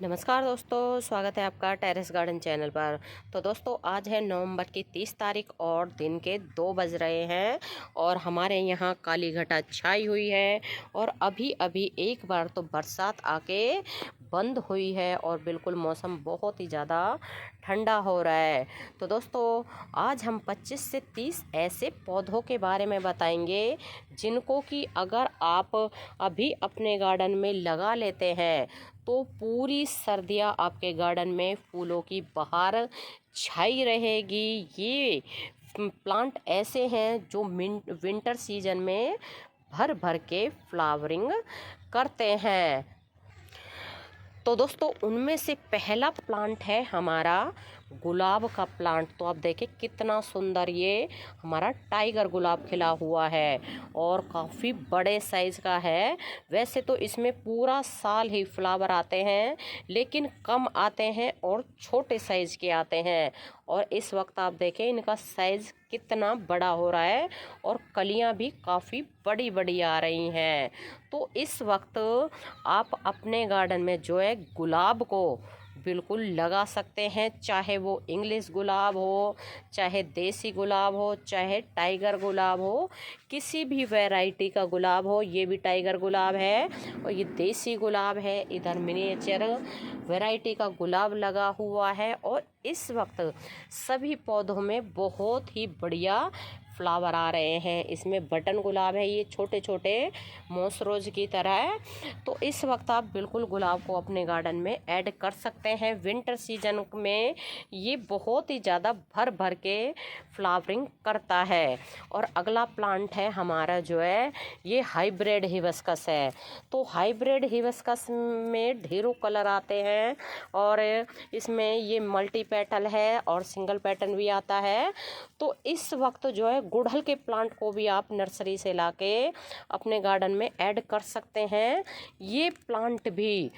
नमस्कार दोस्तों, स्वागत है आपका टेरेस गार्डन चैनल पर। तो दोस्तों आज है नवंबर की 30 तारीख और दिन के 2 बज रहे हैं और हमारे यहाँ काली घटा छाई हुई है और अभी अभी एक बार तो बरसात आके बंद हुई है और बिल्कुल मौसम बहुत ही ज़्यादा ठंडा हो रहा है। तो दोस्तों आज हम 25 से 30 ऐसे पौधों के बारे में बताएंगे जिनको कि अगर आप अभी अपने गार्डन में लगा लेते हैं तो पूरी सर्दियाँ आपके गार्डन में फूलों की बहार छाई रहेगी। ये प्लांट ऐसे हैं जो विंटर सीजन में भर भर के फ्लावरिंग करते हैं। तो दोस्तों उनमें से पहला प्लांट है हमारा गुलाब का प्लांट। तो आप देखें कितना सुंदर ये हमारा टाइगर गुलाब खिला हुआ है और काफ़ी बड़े साइज़ का है। वैसे तो इसमें पूरा साल ही फ्लावर आते हैं लेकिन कम आते हैं और छोटे साइज़ के आते हैं। और इस वक्त आप देखें इनका साइज़ कितना बड़ा हो रहा है और कलियां भी काफ़ी बड़ी बड़ी आ रही हैं। तो इस वक्त आप अपने गार्डन में जो है गुलाब को बिल्कुल लगा सकते हैं, चाहे वो इंग्लिश गुलाब हो, चाहे देसी गुलाब हो, चाहे टाइगर गुलाब हो, किसी भी वैरायटी का गुलाब हो। ये भी टाइगर गुलाब है और ये देसी गुलाब है। इधर मिनिएचर वैरायटी का गुलाब लगा हुआ है और इस वक्त सभी पौधों में बहुत ही बढ़िया फ्लावर आ रहे हैं। इसमें बटन गुलाब है, ये छोटे छोटे मोसरोज की तरह है। तो इस वक्त आप बिल्कुल गुलाब को अपने गार्डन में ऐड कर सकते हैं। विंटर सीजन में ये बहुत ही ज़्यादा भर भर के फ्लावरिंग करता है। और अगला प्लांट है हमारा जो है ये हाइब्रिड हिबिस्कस है। तो हाइब्रिड हिबिस्कस में ढेरों कलर आते हैं और इसमें ये मल्टी पेटल है और सिंगल पेटल भी आता है। तो इस वक्त जो है गुड़हल के प्लांट को भी आप नर्सरी से लाके अपने गार्डन में ऐड कर सकते हैं। ये प्लांट भी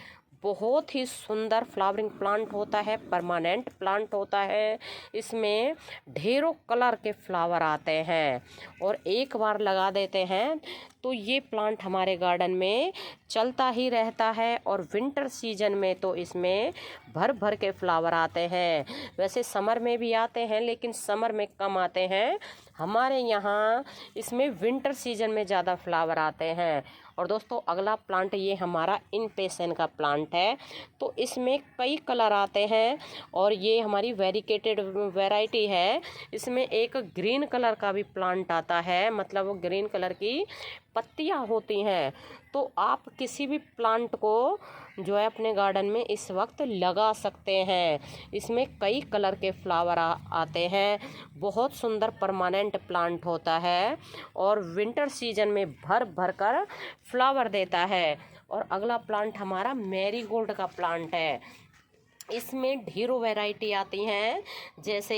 बहुत ही सुंदर फ्लावरिंग प्लांट होता है, परमानेंट प्लांट होता है। इसमें ढेरों कलर के फ्लावर आते हैं और एक बार लगा देते हैं तो ये प्लांट हमारे गार्डन में चलता ही रहता है। और विंटर सीजन में तो इसमें भर भर के फ्लावर आते हैं। वैसे समर में भी आते हैं लेकिन समर में कम आते हैं। हमारे यहाँ इसमें विंटर सीजन में ज़्यादा फ्लावर आते हैं। और दोस्तों अगला प्लांट ये हमारा इम्पेशन का प्लांट है। तो इसमें कई कलर आते हैं और ये हमारी वेरिकेटेड वैरायटी है। इसमें एक ग्रीन कलर का भी प्लांट आता है, मतलब वो ग्रीन कलर की पत्तियां होती हैं। तो आप किसी भी प्लांट को जो है अपने गार्डन में इस वक्त लगा सकते हैं। इसमें कई कलर के फ्लावर आते हैं। बहुत सुंदर परमानेंट प्लांट होता है और विंटर सीजन में भर भर कर फ्लावर देता है। और अगला प्लांट हमारा मैरीगोल्ड का प्लांट है। इसमें ढेरों वैरायटी आती हैं, जैसे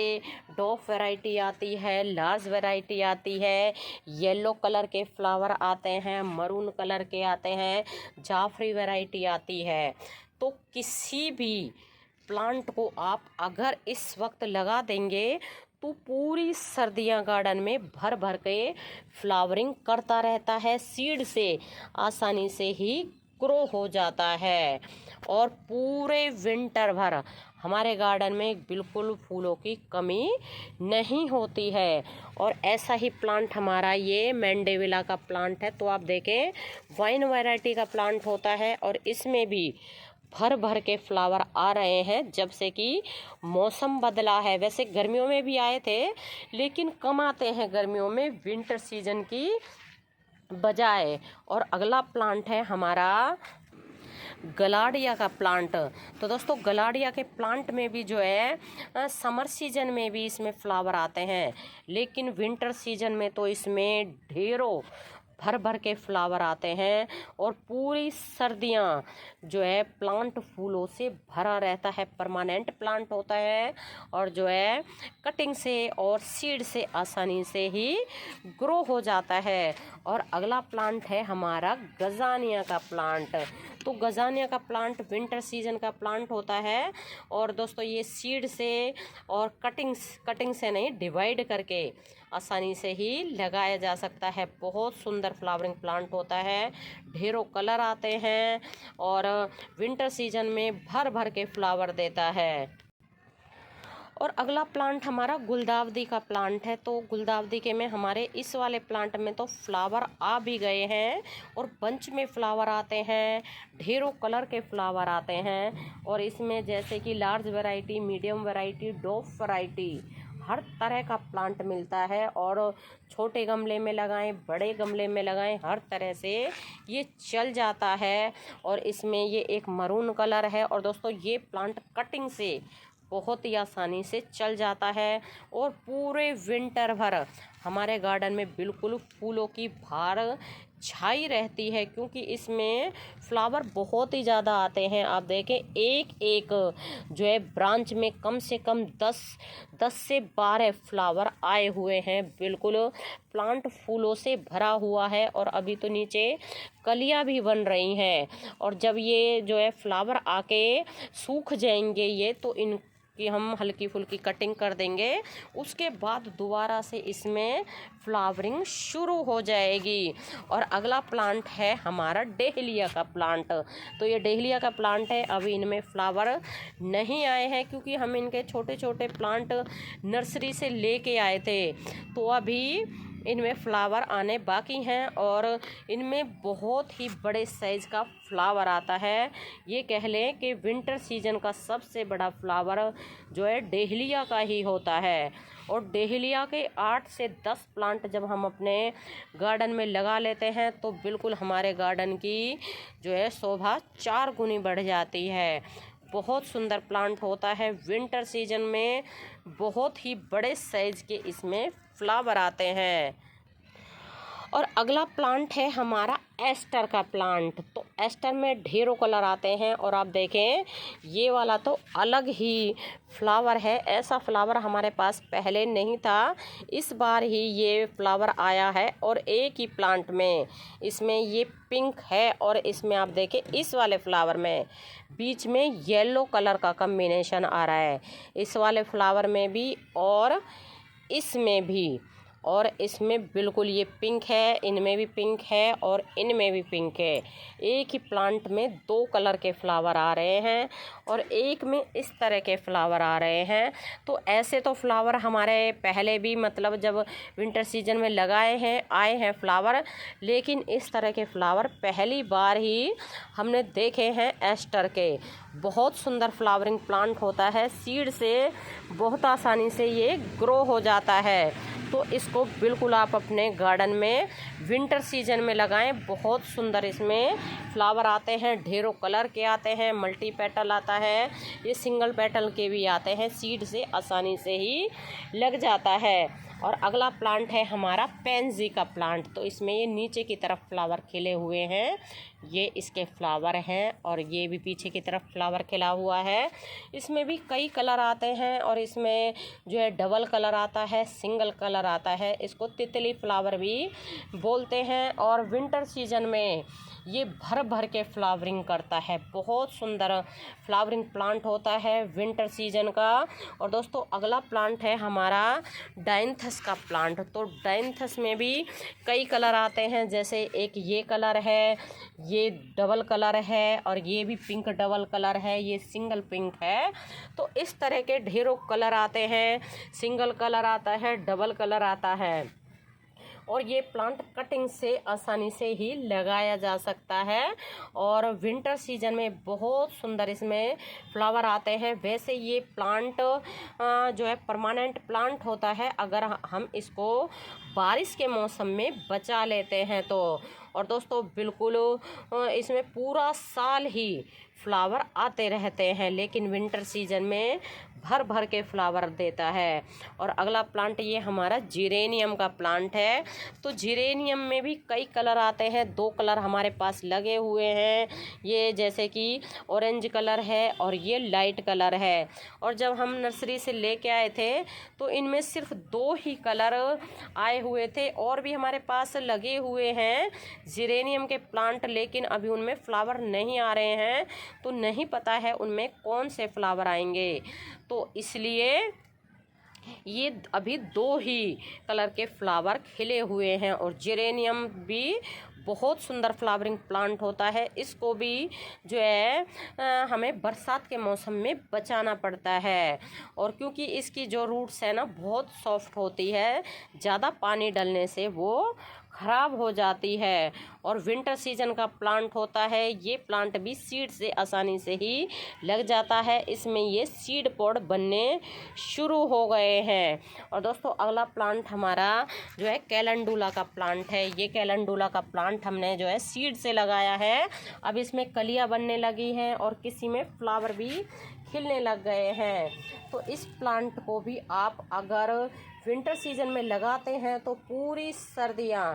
डॉफ वैरायटी आती है, लार्ज वैरायटी आती है, येलो कलर के फ्लावर आते हैं, मरून कलर के आते हैं, जाफरी वैरायटी आती है। तो किसी भी प्लांट को आप अगर इस वक्त लगा देंगे तो पूरी सर्दियां गार्डन में भर भर के फ्लावरिंग करता रहता है। सीड से आसानी से ही ग्रो हो जाता है और पूरे विंटर भर हमारे गार्डन में बिल्कुल फूलों की कमी नहीं होती है। और ऐसा ही प्लांट हमारा ये मैंडेविला का प्लांट है। तो आप देखें वाइन वैरायटी का प्लांट होता है और इसमें भी भर भर के फ्लावर आ रहे हैं जब से कि मौसम बदला है। वैसे गर्मियों में भी आए थे लेकिन कम आते हैं गर्मियों में विंटर सीजन की बजाय। और अगला प्लांट है हमारा गलाडिया का प्लांट। तो दोस्तों गलाडिया के प्लांट में भी जो है समर सीजन में भी इसमें फ्लावर आते हैं लेकिन विंटर सीजन में तो इसमें ढेरों भर भर के फ्लावर आते हैं और पूरी सर्दियां जो है प्लांट फूलों से भरा रहता है। परमानेंट प्लांट होता है और जो है कटिंग से और सीड से आसानी से ही ग्रो हो जाता है। और अगला प्लांट है हमारा गजानिया का प्लांट। तो गजानिया का प्लांट विंटर सीजन का प्लांट होता है और दोस्तों ये सीड से और कटिंग से नहीं, डिवाइड करके आसानी से ही लगाया जा सकता है। बहुत सुंदर फ्लावरिंग प्लांट होता है, ढेरों कलर आते हैं और विंटर सीजन में भर भर के फ्लावर देता है। और अगला प्लांट हमारा गुलदावदी का प्लांट है। तो गुलदावदी के में हमारे इस वाले प्लांट में तो फ्लावर आ भी गए हैं और बंच में फ्लावर आते हैं, ढेरों कलर के फ्लावर आते हैं। और इसमें जैसे कि large variety, medium variety, डॉफ variety, हर तरह का प्लांट मिलता है। और छोटे गमले में लगाएं, बड़े गमले में लगाएं, हर तरह से ये चल जाता है। और इसमें ये एक मरून कलर है और दोस्तों ये प्लांट कटिंग से बहुत ही आसानी से चल जाता है और पूरे विंटर भर हमारे गार्डन में बिल्कुल फूलों की भार छाई रहती है, क्योंकि इसमें फ्लावर बहुत ही ज़्यादा आते हैं। आप देखें एक एक जो है ब्रांच में कम से कम 10 से 12 फ्लावर आए हुए हैं। बिल्कुल प्लांट फूलों से भरा हुआ है और अभी तो नीचे कलियां भी बन रही हैं। और जब ये जो है फ्लावर आके सूख जाएंगे ये, तो इन कि हम हल्की फुल्की कटिंग कर देंगे, उसके बाद दोबारा से इसमें फ्लावरिंग शुरू हो जाएगी। और अगला प्लांट है हमारा डेहलिया का प्लांट। तो ये डेहलिया का प्लांट है, अभी इनमें फ्लावर नहीं आए हैं क्योंकि हम इनके छोटे छोटे प्लांट नर्सरी से लेके आए थे, तो अभी इनमें फ्लावर आने बाकी हैं और इनमें बहुत ही बड़े साइज़ का फ्लावर आता है। ये कह लें कि विंटर सीजन का सबसे बड़ा फ्लावर जो है डेहलिया का ही होता है। और डेहलिया के 8 से 10 प्लांट जब हम अपने गार्डन में लगा लेते हैं तो बिल्कुल हमारे गार्डन की जो है शोभा 4 गुनी बढ़ जाती है। बहुत सुंदर प्लांट होता है। विंटर सीजन में बहुत ही बड़े साइज के इसमें फ्लावर आते हैं। और अगला प्लांट है हमारा एस्टर का प्लांट। तो एस्टर में ढेरों कलर आते हैं और आप देखें ये वाला तो अलग ही फ्लावर है। ऐसा फ्लावर हमारे पास पहले नहीं था, इस बार ही ये फ्लावर आया है। और एक ही प्लांट में इसमें ये पिंक है और इसमें आप देखें इस वाले फ्लावर में बीच में येलो कलर का कॉम्बिनेशन आ रहा है, इस वाले फ्लावर में भी और इसमें भी। और इसमें बिल्कुल ये पिंक है, इनमें भी पिंक है और इनमें भी पिंक है। एक ही प्लांट में 2 कलर के फ्लावर आ रहे हैं और एक में इस तरह के फ्लावर आ रहे हैं। तो ऐसे तो फ्लावर हमारे पहले भी मतलब जब विंटर सीजन में लगाए हैं आए हैं फ्लावर, लेकिन इस तरह के फ्लावर पहली बार ही हमने देखे हैं एस्टर के। बहुत सुंदर फ्लावरिंग प्लांट होता है, सीड से बहुत आसानी से ये ग्रो हो जाता है। तो इसको बिल्कुल आप अपने गार्डन में विंटर सीजन में लगाएं। बहुत सुंदर इसमें फ्लावर आते हैं, ढेरों कलर के आते हैं, मल्टी पेटल आता है, ये सिंगल पेटल के भी आते हैं, सीड से आसानी से ही लग जाता है। और अगला प्लांट है हमारा पेंजी का प्लांट। तो इसमें ये नीचे की तरफ फ्लावर खिले हुए हैं, ये इसके फ्लावर हैं और ये भी पीछे की तरफ फ्लावर खिला हुआ है। इसमें भी कई कलर आते हैं और इसमें जो है डबल कलर आता है, सिंगल कलर आता है, इसको तितली फ्लावर भी बोलते हैं। और विंटर सीजन में ये भर भर के फ्लावरिंग करता है। बहुत सुंदर फ्लावरिंग प्लांट होता है विंटर सीजन का। और दोस्तों अगला प्लांट है हमारा डायंथस का प्लांट। तो डायंथस में भी कई कलर आते हैं, जैसे एक ये कलर है, ये डबल कलर है और ये भी पिंक डबल कलर है, ये सिंगल पिंक है। तो इस तरह के ढेरों कलर आते हैं, सिंगल कलर आता है, डबल कलर आता है। और ये प्लांट कटिंग से आसानी से ही लगाया जा सकता है और विंटर सीजन में बहुत सुंदर इसमें फ्लावर आते हैं। वैसे ये प्लांट जो है परमानेंट प्लांट होता है अगर हम इसको बारिश के मौसम में बचा लेते हैं तो। और दोस्तों बिल्कुल इसमें पूरा साल ही फ्लावर आते रहते हैं, लेकिन विंटर सीजन में भर भर के फ्लावर देता है। और अगला प्लांट ये हमारा जिरेनियम का प्लांट है। तो जिरेनियम में भी कई कलर आते हैं, 2 कलर हमारे पास लगे हुए हैं, ये जैसे कि ऑरेंज कलर है और ये लाइट कलर है। और जब हम नर्सरी से लेके आए थे तो इनमें सिर्फ 2 ही कलर आए हुए थे, और भी हमारे पास लगे हुए हैं जिरेनियम के प्लांट, लेकिन अभी उनमें फ्लावर नहीं आ रहे हैं, तो नहीं पता है उनमें कौन से फ्लावर आएंगे। तो इसलिए ये अभी 2 ही कलर के फ्लावर खिले हुए हैं। और जिरेनियम भी बहुत सुंदर फ्लावरिंग प्लांट होता है। इसको भी जो है हमें बरसात के मौसम में बचाना पड़ता है, और क्योंकि इसकी जो रूट्स है ना बहुत सॉफ्ट होती है, ज़्यादा पानी डलने से वो ख़राब हो जाती है। और विंटर सीजन का प्लांट होता है, ये प्लांट भी सीड से आसानी से ही लग जाता है। इसमें ये सीड पॉड बनने शुरू हो गए हैं। और दोस्तों अगला प्लांट हमारा जो है कैलेंडुला का प्लांट है। ये कैलेंडुला का प्लांट हमने जो है सीड से लगाया है। अब इसमें कलियां बनने लगी हैं और किसी में फ्लावर भी खिलने लग गए हैं। तो इस प्लांट को भी आप अगर विंटर सीजन में लगाते हैं तो पूरी सर्दियाँ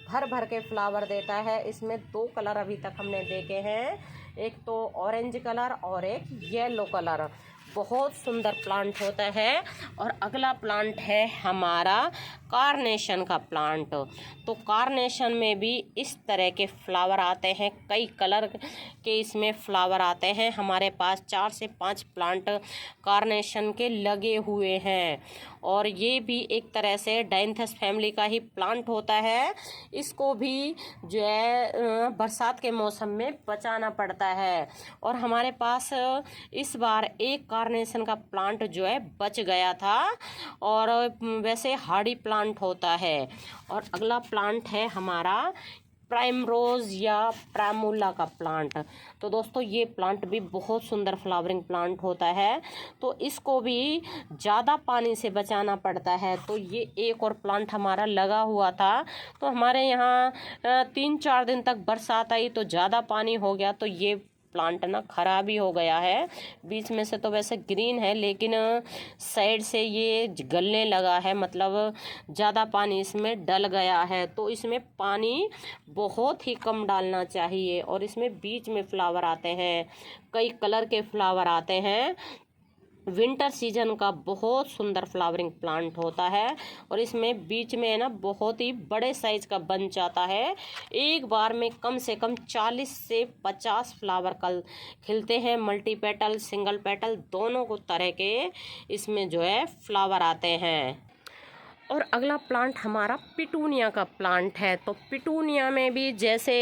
भर भर के फ्लावर देता है। इसमें 2 कलर अभी तक हमने देखे हैं, एक तो ऑरेंज कलर और एक येलो कलर। बहुत सुंदर प्लांट होता है। और अगला प्लांट है हमारा कार्नेशन का प्लांट। तो कार्नेशन में भी इस तरह के फ्लावर आते हैं, कई कलर के इसमें फ्लावर आते हैं। हमारे पास 4 से 5 प्लांट कार्नेशन के लगे हुए हैं, और ये भी एक तरह से डायंथस फैमिली का ही प्लांट होता है। इसको भी जो है बरसात के मौसम में बचाना पड़ता है। और हमारे पास इस बार एक कार्नेशन का प्लांट जो है बच गया था, और वैसे हार्डी प्लांट होता है। और अगला प्लांट है हमारा प्राइमरोज या प्रामुला का प्लांट। तो दोस्तों ये प्लांट भी बहुत सुंदर फ्लावरिंग प्लांट होता है। तो इसको भी ज़्यादा पानी से बचाना पड़ता है। तो ये एक और प्लांट हमारा लगा हुआ था, तो हमारे यहाँ 3-4 दिन तक बरसात आई तो ज़्यादा पानी हो गया, तो ये प्लांट ना खराब ही हो गया है। बीच में से तो वैसे ग्रीन है, लेकिन साइड से ये गलने लगा है, मतलब ज़्यादा पानी इसमें डल गया है। तो इसमें पानी बहुत ही कम डालना चाहिए। और इसमें बीच में फ्लावर आते हैं, कई कलर के फ्लावर आते हैं। विंटर सीजन का बहुत सुंदर फ्लावरिंग प्लांट होता है, और इसमें बीच में है ना बहुत ही बड़े साइज का बंच आता है। एक बार में कम से कम 40 से 50 फ्लावर खिलते हैं। मल्टी पेटल सिंगल पेटल दोनों को तरह के इसमें जो है फ्लावर आते हैं। और अगला प्लांट हमारा पिटूनिया का प्लांट है। तो पिटूनिया में भी जैसे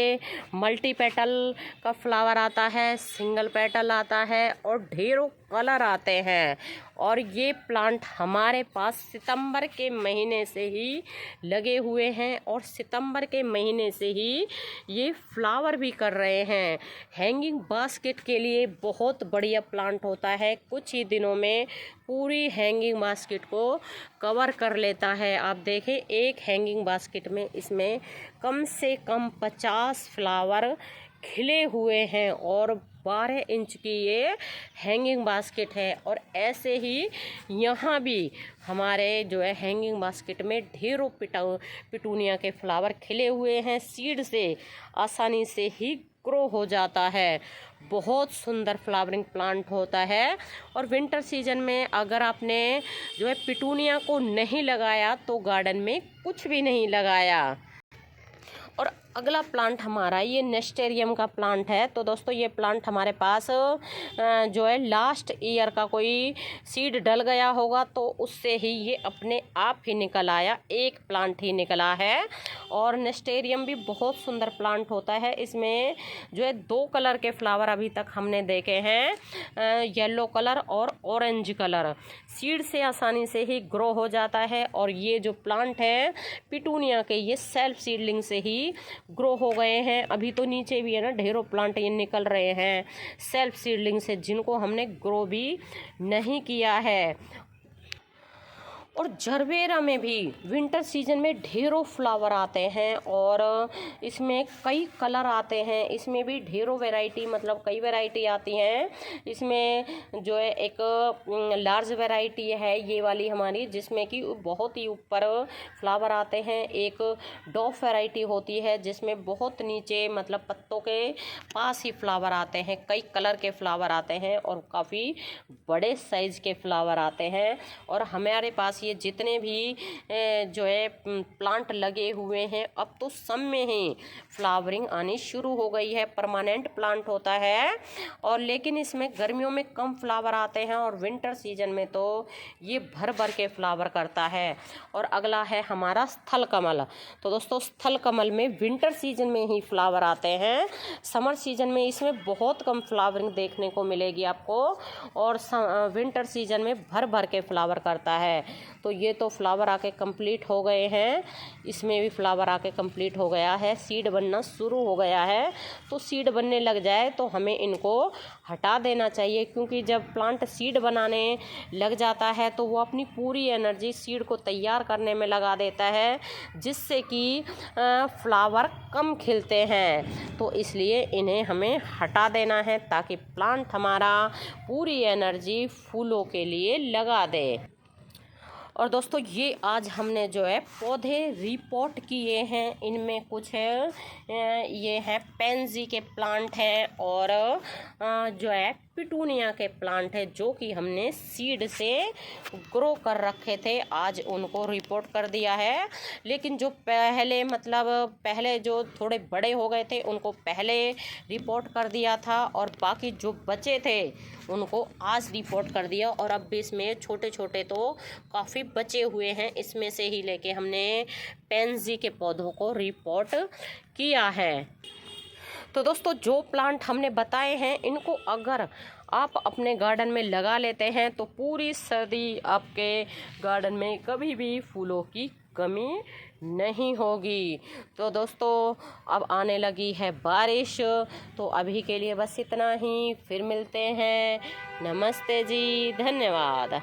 मल्टी पेटल का फ्लावर आता है, सिंगल पेटल आता है, और ढेरों कलर आते हैं। और ये प्लांट हमारे पास सितंबर के महीने से ही लगे हुए हैं, और सितंबर के महीने से ही ये फ्लावर भी कर रहे हैं। हैंगिंग बास्केट के लिए बहुत बढ़िया प्लांट होता है। कुछ ही दिनों में पूरी हैंगिंग बास्केट को कवर कर लेता है। आप देखें एक हैंगिंग बास्केट में इसमें कम से कम 50 फ्लावर खिले हुए हैं, और 12 इंच की ये हैंगिंग बास्केट है। और ऐसे ही यहाँ भी हमारे जो है हैंगिंग बास्केट में ढेरों पिटूनिया के फ्लावर खिले हुए हैं। सीड से आसानी से ही ग्रो हो जाता है। बहुत सुंदर फ्लावरिंग प्लांट होता है। और विंटर सीजन में अगर आपने जो है पिटूनिया को नहीं लगाया तो गार्डन में कुछ भी नहीं लगाया। और अगला प्लांट हमारा ये नेस्टेरियम का प्लांट है। तो दोस्तों ये प्लांट हमारे पास जो है लास्ट ईयर का कोई सीड डल गया होगा, तो उससे ही ये अपने आप ही निकल आया, एक प्लांट ही निकला है। और नेस्टेरियम भी बहुत सुंदर प्लांट होता है। इसमें जो है 2 कलर के फ्लावर अभी तक हमने देखे हैं, येलो कलर और ऑरेंज कलर। सीड से आसानी से ही ग्रो हो जाता है। और ये जो प्लांट है पिटूनिया के, ये सेल्फ सीडलिंग से ही ग्रो हो गए हैं। अभी तो नीचे भी है ना ढेरों प्लांट ये निकल रहे हैं सेल्फ सीडलिंग से, जिनको हमने ग्रो भी नहीं किया है। और जरबेरा में भी विंटर सीजन में ढेरों फ्लावर आते हैं और इसमें कई कलर आते हैं। इसमें भी ढेरों वैरायटी, मतलब कई वैरायटी आती हैं। इसमें जो है एक लार्ज वैरायटी है ये वाली हमारी, जिसमें कि बहुत ही ऊपर फ्लावर आते हैं। एक डॉफ वैरायटी होती है जिसमें बहुत नीचे, मतलब पत्तों के पास ही फ्लावर आते हैं। कई कलर के फ्लावर आते हैं और काफ़ी बड़े साइज़ के फ्लावर आते हैं। और हमारे पास ये जितने भी जो है प्लांट लगे हुए हैं, अब तो सब में ही फ्लावरिंग आनी शुरू हो गई है। परमानेंट प्लांट होता है और लेकिन इसमें गर्मियों में कम फ्लावर आते हैं और विंटर सीजन में तो ये भर भर के फ्लावर करता है। और अगला है हमारा स्थल कमल। तो दोस्तों स्थल कमल में विंटर सीजन में ही फ्लावर आते हैं। समर सीजन में इसमें बहुत कम फ्लावरिंग देखने को मिलेगी आपको और विंटर सीजन में भर भर के फ्लावर करता है। तो ये तो फ्लावर आके कंप्लीट हो गए हैं, इसमें भी फ्लावर आके कंप्लीट हो गया है, सीड बनना शुरू हो गया है। तो सीड बनने लग जाए तो हमें इनको हटा देना चाहिए, क्योंकि जब प्लांट सीड बनाने लग जाता है तो वो अपनी पूरी एनर्जी सीड को तैयार करने में लगा देता है, जिससे कि फ्लावर कम खिलते हैं। तो इसलिए इन्हें हमें हटा देना है ताकि प्लांट हमारा पूरी एनर्जी फूलों के लिए लगा दे। और दोस्तों ये आज हमने जो है पौधे रिपोर्ट किए हैं। इनमें कुछ है ये है पेंजी के प्लांट हैं और जो है पिटूनिया के प्लांट है, जो कि हमने सीड से ग्रो कर रखे थे। आज उनको रिपोर्ट कर दिया है। लेकिन जो पहले जो थोड़े बड़े हो गए थे उनको पहले रिपोर्ट कर दिया था और बाकी जो बचे थे उनको आज रिपोर्ट कर दिया। और अब भी इसमें छोटे छोटे तो काफ़ी बचे हुए हैं, इसमें से ही लेके हमने पेंजी के पौधों को रिपोर्ट किया है। तो दोस्तों जो प्लांट हमने बताए हैं इनको अगर आप अपने गार्डन में लगा लेते हैं तो पूरी सर्दी आपके गार्डन में कभी भी फूलों की कमी नहीं होगी। तो दोस्तों अब आने लगी है बारिश, तो अभी के लिए बस इतना ही। फिर मिलते हैं। नमस्ते जी, धन्यवाद।